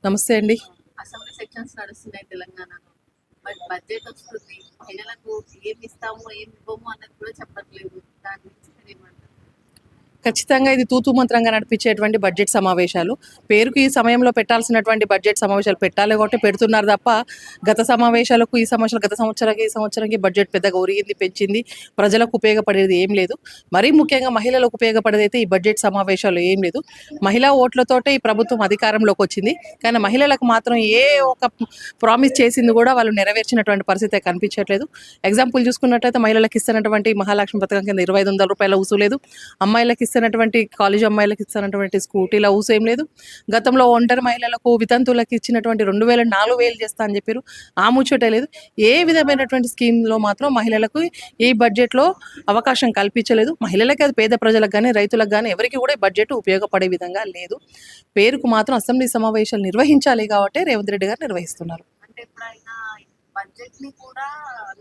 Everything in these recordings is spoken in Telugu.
నమస్తే అండి. అసెంబ్లీ సెక్షన్స్ నడుస్తున్నాయి తెలంగాణలో. బట్ బడ్జెట్ వస్తుంది. మహిళలకు ఏమి ఇస్తాము, ఏమి ఇవ్వము అన్నది కూడా చెప్పట్లేదు. దాని గురించి మీరేమంటారు? ఖచ్చితంగా ఇది తూతూ మంత్రంగా నడిపించేటువంటి బడ్జెట్ సమావేశాలు. పేరుకి ఈ సమయంలో పెట్టాల్సినటువంటి బడ్జెట్ సమావేశాలు పెట్టాలి కాబట్టి పెడుతున్నారు తప్ప, గత సమావేశాలకు ఈ సంవత్సరం గత సంవత్సరానికి ఈ సంవత్సరానికి బడ్జెట్ పెద్దగా ఒరిగింది, పెంచింది. ప్రజలకు ఉపయోగపడేది ఏం లేదు. మరీ ముఖ్యంగా మహిళలకు ఉపయోగపడేది అయితే ఈ బడ్జెట్ సమావేశాలు ఏం లేదు. మహిళా ఓట్లతోటే ఈ ప్రభుత్వం అధికారంలోకి వచ్చింది. కానీ మహిళలకు మాత్రం ఏ ఒక ప్రామిస్ చేసింది కూడా వాళ్ళు నెరవేర్చినటువంటి పరిస్థితి కనిపించట్లేదు. ఎగ్జాంపుల్ చూసుకున్నట్లయితే మహిళలకు ఇస్తున్నటువంటి మహాలక్ష్మి పథకం కింద 2500 రూపాయల ఊసు లేదు. అమ్మాయిలకు ఇస్తున్నటువంటి కాలేజ్ అమ్మాయిలకు ఇస్తున్నటువంటి స్కూటీల ఊసు ఏం లేదు. గతంలో ఒంటరి మహిళలకు వితంతువులకు ఇచ్చినటువంటి 2000 4000 చేస్తా అని చెప్పారు, ఆ ముచ్చటే లేదు. ఏ విధమైనటువంటి స్కీమ్లో మాత్రం మహిళలకు ఈ బడ్జెట్లో అవకాశం కల్పించలేదు. మహిళలకి అది పేద ప్రజలకు కానీ రైతులకు కానీ ఎవరికి కూడా ఈ బడ్జెట్ ఉపయోగపడే విధంగా లేదు. పేరుకు మాత్రం అసెంబ్లీ సమావేశాలు నిర్వహించాలి కాబట్టి రేవంత్ రెడ్డి గారు నిర్వహిస్తున్నారు. అంటే ఇప్పుడు ఆయన బడ్జెట్ ని కూడా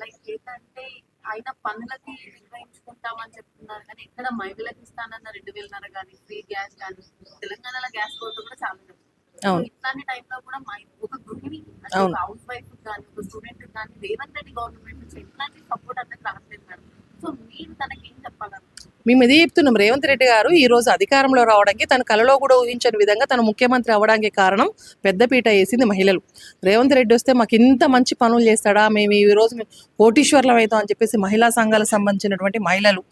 లైక్ ఏంటంటే ఆయన పనులకి నిర్వహించుకుంటామని చెప్తున్నారు, కానీ ఎక్కడ మహిళలకు ఇస్తానన్న 2000 కానీ ఫ్రీ గ్యాస్ కానీ తెలంగాణలో గ్యాస్ కోత కూడా చాలా చెప్తున్నారు. ఇట్లాంటి టైంలో కూడా ఒక గృహిణి అంటే ఒక హౌస్ వైఫ్ కానీ ఒక స్టూడెంట్ కానీ రేవంత్ రెడ్డి గవర్నమెంట్ నుంచి ఎట్లాంటి సపోర్ట్ అనేది రావట్లేదు మేడం. సో మీరు తనకి ఏం చెప్పాలి? మేము ఇది చెప్తున్నాం. రేవంత్ రెడ్డి గారు ఈ రోజు అధికారంలో రావడానికి తన కలలో కూడా ఊహించని విధంగా తను ముఖ్యమంత్రి అవ్వడానికి కారణం పెద్దపీట వేసింది మహిళలు. రేవంత్ రెడ్డి వస్తే మాకు ఇంత మంచి పనులు చేస్తాడా, మేము ఈ రోజు కోటీశ్వర్లం అవుతాం అని చెప్పేసి మహిళా సంఘాలకు సంబంధించినటువంటి మహిళలు,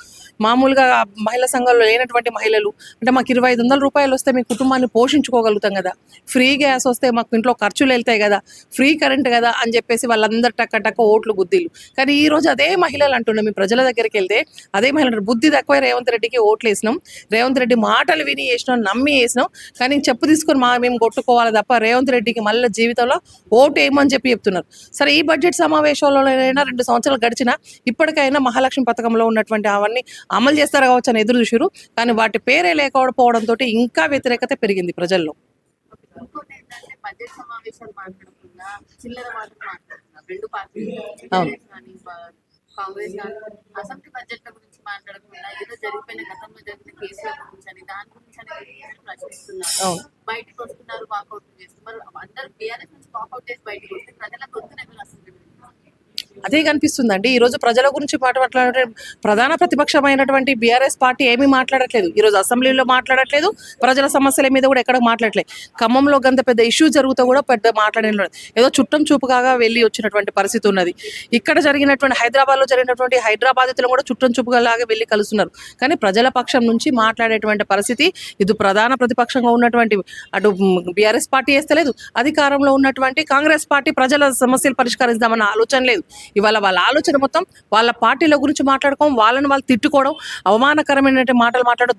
మామూలుగా మహిళా సంఘాల్లో లేనటువంటి మహిళలు అంటే మాకు 2500 రూపాయలు వస్తే మీ కుటుంబాన్ని పోషించుకోగలుగుతాం కదా, ఫ్రీ గ్యాస్ వస్తే మాకు ఇంట్లో ఖర్చులు వెళ్తాయి కదా, ఫ్రీ కరెంట్ కదా అని చెప్పేసి వాళ్ళందరూ టక్క టక్క ఓట్లు గుద్దిలు. కానీ ఈ రోజు అదే మహిళలు అంటున్నాం, మీ ప్రజల దగ్గరికి వెళ్తే అదే మహిళలు బుద్ధి తక్కువ రేవంత్ రెడ్డికి ఓట్లు వేసినాం, రేవంత్ రెడ్డి మాటలు విని వేసినాం, నమ్మి వేసినాం. కానీ చెప్పు తీసుకొని మేము కొట్టుకోవాలి తప్ప రేవంత్ రెడ్డికి మళ్ళీ జీవితంలో ఓటు వేయమని చెప్తున్నారు. సరే, ఈ బడ్జెట్ సమావేశంలోనైనా 2 సంవత్సరాలు గడిచినా ఇప్పటికైనా మహాలక్ష్మి పథకంలో ఉన్నటువంటి అవన్నీ అమలు చేస్తారు కావచ్చు అని ఎదురు చూసారు. కానీ వాటి పేరే లేకపోవడంతో ఇంకా వ్యతిరేకత పెరిగింది ప్రజల్లో. ఇంకోటి ఏంటంటే బడ్జెట్ సమావేశాలు మాట్లాడకుండా చిల్లర మాటలు మాట్లాడుతున్నారు రెండు పార్టీలు, కాంగ్రెస్ కానీ అసెంబ్లీ బడ్జెట్ల గురించి మాట్లాడకుండా ఏదో జరిగిపోయిన గతంలో జరిగిన కేసుల గురించి అని దాని గురించి అని ప్రశ్నిస్తున్నారు. బయటకు వస్తున్నారు, వాకౌట్ చేస్తున్నారు. అందరూ టీఆర్ఎస్ నుంచి వాకౌట్ చేసి బయటకు వస్తే ప్రజల గొంతున ఎవరు వస్తుంది? అదే కనిపిస్తుందండి. ఈరోజు ప్రజల గురించి మాట్లాడే ప్రధాన ప్రతిపక్షమైనటువంటి బీఆర్ఎస్ పార్టీ ఏమీ మాట్లాడట్లేదు. ఈరోజు అసెంబ్లీలో మాట్లాడట్లేదు, ప్రజల సమస్యల మీద కూడా ఎక్కడ మాట్లాడట్లేదు. ఖమ్మంలో గంత పెద్ద ఇష్యూ జరుగుతూ కూడా పెద్ద మాట్లాడలేదు. ఏదో చుట్టం చూపుగా వెళ్ళి వచ్చినటువంటి పరిస్థితి ఉన్నది. ఇక్కడ జరిగినటువంటి హైదరాబాద్లో జరిగినటువంటి హైదరాబాద్లో కూడా చుట్టం చూపుగా లాగా వెళ్ళి కలుస్తున్నారు. కానీ ప్రజల పక్షం నుంచి మాట్లాడేటువంటి పరిస్థితి ఇది ప్రధాన ప్రతిపక్షంగా ఉన్నటువంటి అటు బీఆర్ఎస్ పార్టీ వేస్తలేదు, అధికారంలో ఉన్నటువంటి కాంగ్రెస్ పార్టీ ప్రజల సమస్యలు పరిష్కరిద్దామన్న ఆలోచన లేదు. ఇవాళ వాళ్ళ ఆలోచన మొత్తం వాళ్ళ పార్టీల గురించి మాట్లాడుకోవడం, వాళ్ళని వాళ్ళు తిట్టుకోవడం, అవమానకరమైన మాటలు మాట్లాడడం,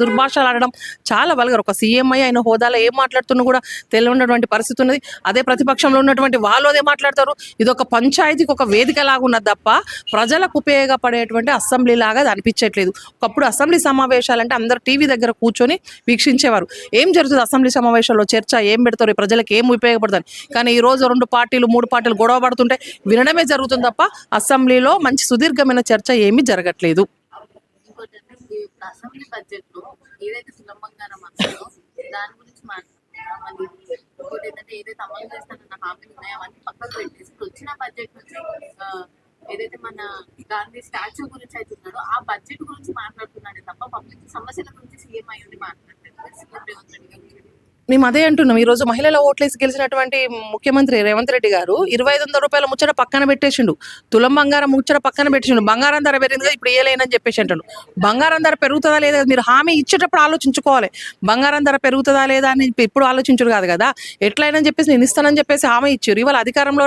దుర్భాషలు ఆడడం చాలా వల్గర్. ఒక సీఎంఐ అయిన హోదాలో ఏం మాట్లాడుతున్నా కూడా తెలియనటువంటి పరిస్థితి ఉన్నది. అదే ప్రతిపక్షంలో ఉన్నటువంటి వాళ్ళు అదే మాట్లాడతారు. ఇది ఒక పంచాయతీకి ఒక వేదిక లాగా ఉన్నది తప్ప ప్రజలకు ఉపయోగపడేటువంటి అసెంబ్లీ లాగా అది అనిపించట్లేదు. ఒకప్పుడు అసెంబ్లీ సమావేశాలంటే అందరు టీవీ దగ్గర కూర్చొని వీక్షించేవారు. ఏం జరుగుతుంది అసెంబ్లీ సమావేశాల్లో, చర్చ ఏం పెడతారు, ప్రజలకు ఏం ఉపయోగపడుతుంది. కానీ ఈ రోజు 2 పార్టీలు 3 పార్టీలు గొడవ పడుతుంటే వినడమే జరుగుతుంది తప్ప అసెంబ్లీలో మంచి సుదీర్ఘమైన చర్చ ఏమీ జరగట్లేదు. అసెంబ్లీ బడ్జెట్ లో ఏదైతే సులభంగానం దాని గురించి మాట్లాడుతున్నాం. ఇంకోటి ఏంటంటే ఏదైతే అమలు చేస్తానన్న హామీలు ఉన్నాయో అవన్నీ పక్కకు పెట్టేసి వచ్చిన బడ్జెట్ నుంచి ఏదైతే మన గాంధీ స్టాచ్యూ గురించి అయితే ఉన్నాడో ఆ బడ్జెట్ గురించి మాట్లాడుతున్నాడే తప్ప పబ్లిక్ సమస్యల గురించి సీఎం అయ్యి ఉండి మాట్లాడలేదు సీఎం రేవంత్ రెడ్డి గారు. మేము అదే అంటున్నాం. ఈరోజు మహిళల ఓట్లేసి గెలిచినటువంటి ముఖ్యమంత్రి రేవంత్ రెడ్డి గారు 2500 రూపాయల ముచ్చట పక్కన పెట్టేసిండు, తులం బంగారం ముచ్చట పక్కన పెట్టేసిండు. బంగారం ధర పెరిగింది ఇప్పుడు ఇయ్యలేనని చెప్పేసి అంటాడు. బంగారం ధర పెరుగుతుందా లేదా మీరు హామీ ఇచ్చేటప్పుడు ఆలోచించుకోవాలి. బంగారం ధర పెరుగుతుందా లేదా అని ఇప్పుడు ఆలోచించరు కాదు కదా. ఎట్లయినా చెప్పేసి నేను ఇస్తానని చెప్పేసి హామీ ఇచ్చారు. ఇవాళ అధికారంలో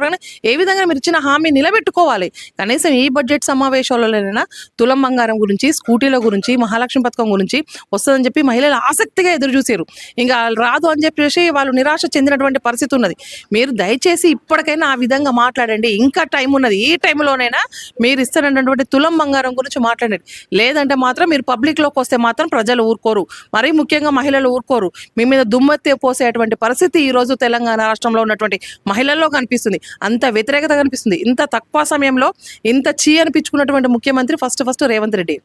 ఏ విధంగా మీరు ఇచ్చిన హామీ నిలబెట్టుకోవాలి. కనీసం ఈ బడ్జెట్ సమావేశాలలోనైనా తులం బంగారం గురించి, స్కూటీల గురించి, మహాలక్ష్మి పథకం గురించి వస్తుందని చెప్పి మహిళలు ఆసక్తిగా ఎదురు చూసారు. ఇంకా రాదు అని చెప్పేసి వాళ్ళు నిరాశ చెందినటువంటి పరిస్థితి ఉన్నది. మీరు దయచేసి ఇప్పటికైనా ఆ విధంగా మాట్లాడండి. ఇంకా టైం ఉన్నది. ఈ టైంలోనైనా మీరు ఇస్తున్నటువంటి తులం బంగారం గురించి మాట్లాడండి. లేదంటే మాత్రం మీరు పబ్లిక్లోకి వస్తే మాత్రం ప్రజలు ఊరుకోరు, మరీ ముఖ్యంగా మహిళలు ఊరుకోరు. మీ మీద దుమ్మెత్తి పోసేటువంటి పరిస్థితి ఈరోజు తెలంగాణ రాష్ట్రంలో ఉన్నటువంటి మహిళల్లో కనిపిస్తుంది. అంత వ్యతిరేకత కనిపిస్తుంది. ఇంత తక్కువ సమయంలో ఇంత చీ అనిపించుకున్నటువంటి ముఖ్యమంత్రి ఫస్ట్ రేవంత్ రెడ్డి.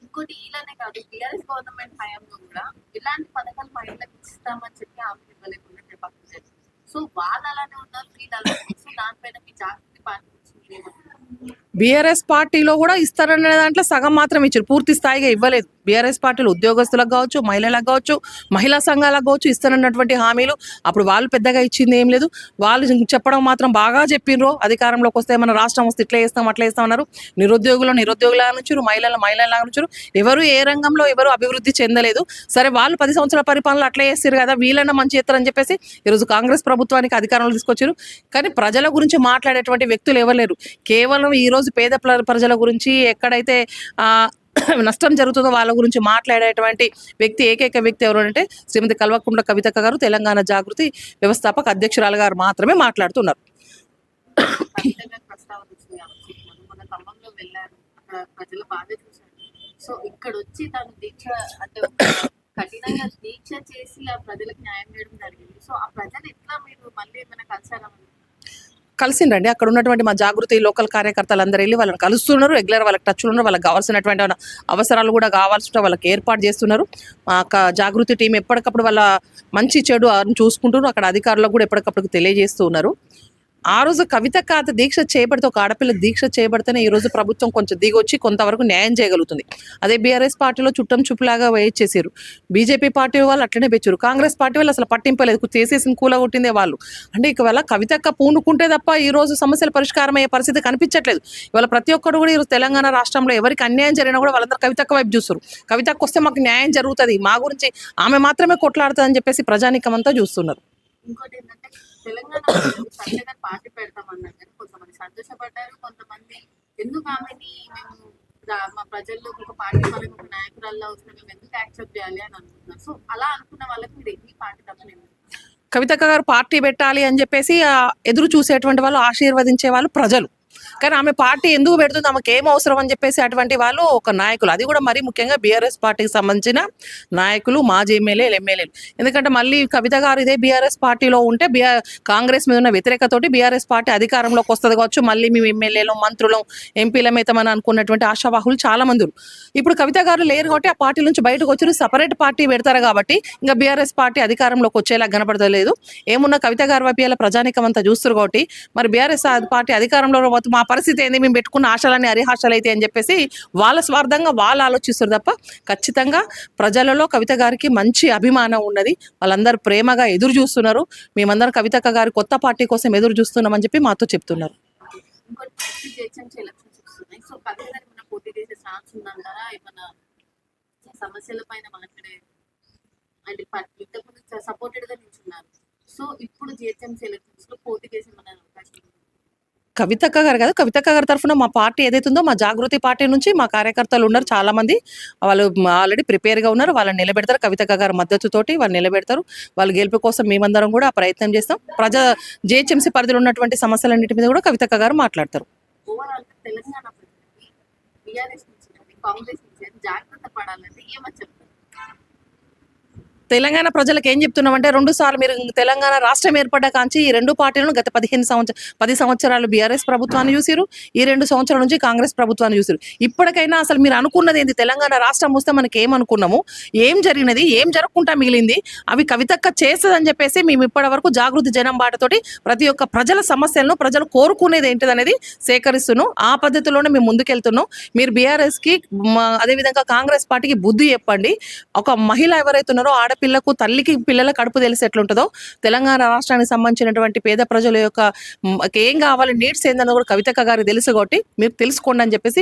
ఇంకోటి ఇలానే కాదు, టీఆర్ఎస్ గవర్నమెంట్ హయాంలో కూడా ఇలాంటి పథకాలు మహిళలకు ఇస్తామని చెప్పి హామీ ఇవ్వలేకుండా సో వాళ్ళు అలానే ఉన్నారు, వీళ్ళు అలానే ఉన్నారు. సో దానిపైన మీ జాగృతి పార్టీ నుంచి మీరేమంటారు? బీఆర్ఎస్ పార్టీలో కూడా ఇస్తారనే దాంట్లో సగం మాత్రం ఇచ్చారు, పూర్తి స్థాయిగా ఇవ్వలేదు. బీఆర్ఎస్ పార్టీలు ఉద్యోగస్తులకు కావచ్చు, మహిళలకు కావచ్చు, మహిళా సంఘాలకు కావచ్చు ఇస్తారన్నటువంటి హామీలు అప్పుడు వాళ్ళు పెద్దగా ఇచ్చింది ఏం లేదు. వాళ్ళు చెప్పడం మాత్రం బాగా చెప్పిండ్రు, అధికారంలోకి వస్తే మన రాష్ట్రం వస్తే ఇట్లా చేస్తాం అట్లా చేస్తాం అన్నారు. నిరుద్యోగులా నుంచారు, మహిళలా నుంచారు. ఎవరు ఏ రంగంలో ఎవరు అభివృద్ధి చెందలేదు. సరే వాళ్ళు 10 సంవత్సరాల పరిపాలన అట్లా చేస్తారు కదా, వీళ్ళన్నా మంచి చేస్తారని చెప్పేసి ఈరోజు కాంగ్రెస్ ప్రభుత్వానికి అధికారంలో తీసుకొచ్చారు. కానీ ప్రజల గురించి మాట్లాడేటువంటి వ్యక్తులు ఎవరు లేరు. కేవలం ఈరోజు పేద ప్రజల గురించి ఎక్కడైతే నష్టం జరుగుతుందో వాళ్ళ గురించి మాట్లాడేటువంటి ఏకైక వ్యక్తి ఎవరు అంటే శ్రీమతి కల్వకుంట్ల కవితక్క గారు, తెలంగాణ జాగృతి వ్యవస్థాపక అధ్యక్షురాలు గారు మాత్రమే మాట్లాడుతున్నారు. కవిత గారి ప్రస్తావన వచ్చింది కాబట్టి మన ఖమ్మంలో వెళ్ళారు, అక్కడ ప్రజల బాధ చూశారు. సో ఇక్కడ వచ్చి తను దీక్ష అంటే ఒక కఠినంగా దీక్ష చేసి ఆ ప్రజలకు న్యాయం చేయడం జరిగింది. సో ఆ ప్రజలు ఎట్లా మీరు మళ్ళీ ఏమైనా కలిసారా? కలిసిండ్రండి. అక్కడ ఉన్నటువంటి మా జాగృతి లోకల్ కార్యకర్తలు అందరూ వెళ్ళి వాళ్ళని కలుస్తున్నారు. రెగ్యులర్ వాళ్ళకి టచ్లో ఉన్నారు. వాళ్ళకి కావాల్సినటువంటి అవసరాలు కూడా కావాల్సిన వాళ్ళకి ఏర్పాటు చేస్తున్నారు. మా జాగృతి టీం ఎప్పటికప్పుడు వాళ్ళ మంచి చెడు చూసుకుంటున్నారు. అక్కడ అధికారులకు కూడా ఎప్పటికప్పుడు తెలియజేస్తూ ఉన్నారు. ఆ రోజు కవిత కాత దీక్ష చేయబడితే, ఒక ఆడపిల్ల దీక్ష చేయబడితేనే ఈ రోజు ప్రభుత్వం కొంచెం దిగొచ్చి కొంతవరకు న్యాయం చేయగలుగుతుంది. అదే బీఆర్ఎస్ పార్టీలో చుట్టం చుప్పులాగా వేయించేసారు. బీజేపీ పార్టీ వాళ్ళు అట్లనే పెంచారు. కాంగ్రెస్ పార్టీ వాళ్ళు అసలు పట్టింపలేదు, చేసేసిన కూలగొట్టిందే వాళ్ళు. అంటే ఇవాళ కవితక్క పూనుకుంటే తప్ప ఈ రోజు సమస్యల పరిష్కారం అయ్యే పరిస్థితి కనిపించట్లేదు. ఇవాళ ప్రతి ఒక్కరు కూడా ఈరోజు తెలంగాణ రాష్ట్రంలో ఎవరికి అన్యాయం జరిగినా కూడా వాళ్ళందరూ కవితక్క వైపు చూస్తారు. కవితక్క వస్తే మాకు న్యాయం జరుగుతుంది, మా గురించి ఆమె మాత్రమే కొట్లాడుతుంది అని చెప్పేసి ప్రజానీకం అంతా చూస్తున్నారు. ఇంకోటి ఏంటంటే తెలంగాణ కవిత గారు పార్టీ పెడతామన్నారు కానీ కొంతమంది సంతోషపడ్డారు, కొంతమంది ఎందుకు ఆమెని మేము మా ప్రజల్లో ఒక పార్టీ పరంగా ఒక నాయకురాల్లో వచ్చిన మేము ఎందుకు యాక్సెప్ట్ చేయాలి అని అనుకుంటున్నారు. సో అలా అనుకున్న వాళ్ళకి మీరు ఎన్ని పార్టీ తప్పని కవితక్క గారు పార్టీ పెట్టాలి అని చెప్పేసి ఎదురు చూసేటువంటి వాళ్ళు, ఆశీర్వదించే వాళ్ళు ప్రజలు. కానీ ఆమె పార్టీ ఎందుకు పెడుతుంది, ఆమెకు ఏం అవసరం అని చెప్పేసి అటువంటి వాళ్ళు ఒక నాయకులు, అది కూడా మరీ ముఖ్యంగా బీఆర్ఎస్ పార్టీకి సంబంధించిన నాయకులు, మాజీ ఎమ్మెల్యేలు. ఎందుకంటే మళ్ళీ కవిత గారు ఇదే బీఆర్ఎస్ పార్టీలో ఉంటే కాంగ్రెస్ మీద ఉన్న వ్యతిరేకతోటి బీఆర్ఎస్ పార్టీ అధికారంలోకి వస్తుంది కావచ్చు, మళ్ళీ మేము ఎమ్మెల్యేలు, మంత్రులు, ఎంపీలమేతమని అనుకున్నటువంటి ఆశావాహులు చాలా మంది. ఇప్పుడు కవిత గారు లేరు కాబట్టి ఆ పార్టీ నుంచి బయటకు వచ్చి సపరేట్ పార్టీ పెడతారు కాబట్టి ఇంకా బీఆర్ఎస్ పార్టీ అధికారంలోకి వచ్చేలా కనపడతలేదు. ఏమున్నా కవిత గారి వైపు ప్రజానికం అంతా చూస్తారు కాబట్టి మరి బీఆర్ఎస్ పార్టీ అధికారంలో మా పరిస్థితి ఏంది, మేము పెట్టుకున్న ఆశలన్నీ హరిహాశాలు అయితే అని చెప్పేసి వాళ్ళ స్వార్థంగా వాళ్ళు ఆలోచిస్తారు తప్ప ఖచ్చితంగా ప్రజలలో కవిత గారికి మంచి అభిమానం ఉన్నది. వాళ్ళందరూ ప్రేమగా ఎదురు చూస్తున్నారు. మేమందరం కవితక్క గారి కొత్త పార్టీ కోసం ఎదురు చూస్తున్నామని చెప్పి మాతో చెప్తున్నారు. సమస్యల పైన మాట్లాడే అంటే ఇంతకుముందు సపోర్టెడ్ గా నిల్చున్నారు. సో ఇప్పుడు జిహెచ్ఎంసీ ఎలక్షన్స్ లో పోటీ చేసే మన అవకాశం కవితక్క గారు కాదు, కవితక్క గారి తరఫున మా పార్టీ ఏదైతే ఉందో మా జాగృతి పార్టీ నుంచి మా కార్యకర్తలు ఉన్నారు చాలా మంది. వాళ్ళు ఆల్రెడీ ప్రిపేర్గా ఉన్నారు. వాళ్ళని నిలబెడతారు. కవితక్క గారి మద్దతుతోటి వాళ్ళు నిలబెడతారు. వాళ్ళ గెలుపు కోసం మేమందరం కూడా ప్రయత్నం చేస్తాం. జిహెచ్ఎంసీ పరిధిలో ఉన్నటువంటి సమస్యలన్నిటి మీద కూడా కవితక్క గారు మాట్లాడతారు. ఓవరాల్ తెలంగాణ ప్రజలకి బీఆర్ఎస్ నుంచి కాంగ్రెస్ నుంచి జాగ్రత్త పడాలంటే ఏమని చెప్తారు? తెలంగాణ ప్రజలకు ఏం చెప్తున్నామంటే, 2 సార్లు మీరు తెలంగాణ రాష్ట్రం ఏర్పడ్డ కాంచి ఈ 2 పార్టీలను గత 10 సంవత్సరాలు బీఆర్ఎస్ ప్రభుత్వాన్ని చూసారు. ఈ 2 సంవత్సరాల నుంచి కాంగ్రెస్ ప్రభుత్వాన్ని చూసారు. ఇప్పటికైనా అసలు మీరు అనుకున్నది ఏంది, తెలంగాణ రాష్ట్రం వస్తే మనకి ఏమనుకున్నాము, ఏం జరిగినది, ఏం జరగకుండా మిగిలింది, అవి కవితక్క చేస్తుందని చెప్పేసి మేము ఇప్పటి వరకు జాగృతి జనం బాటతోటి ప్రతి ఒక్క ప్రజల సమస్యలను, ప్రజలు కోరుకునేది ఏంటిది అనేది సేకరిస్తున్నాం. ఆ పద్ధతిలోనే మేము ముందుకెళ్తున్నాం. మీరు బీఆర్ఎస్కి అదేవిధంగా కాంగ్రెస్ పార్టీకి బుద్ధి చెప్పండి. ఒక మహిళ ఎవరైతే ఉన్నారో ఆడపిల్లకు, తల్లికి, పిల్లల కడుపు తెలిసి ఎట్లుంటుందో తెలంగాణ రాష్ట్రానికి సంబంధించినటువంటి పేద ప్రజల యొక్క ఏం కావాలి, నీడ్స్ ఏందన్న కూడా కవితక్క గారికి తెలుసు కాబట్టి మీరు తెలుసుకోండి అని చెప్పేసి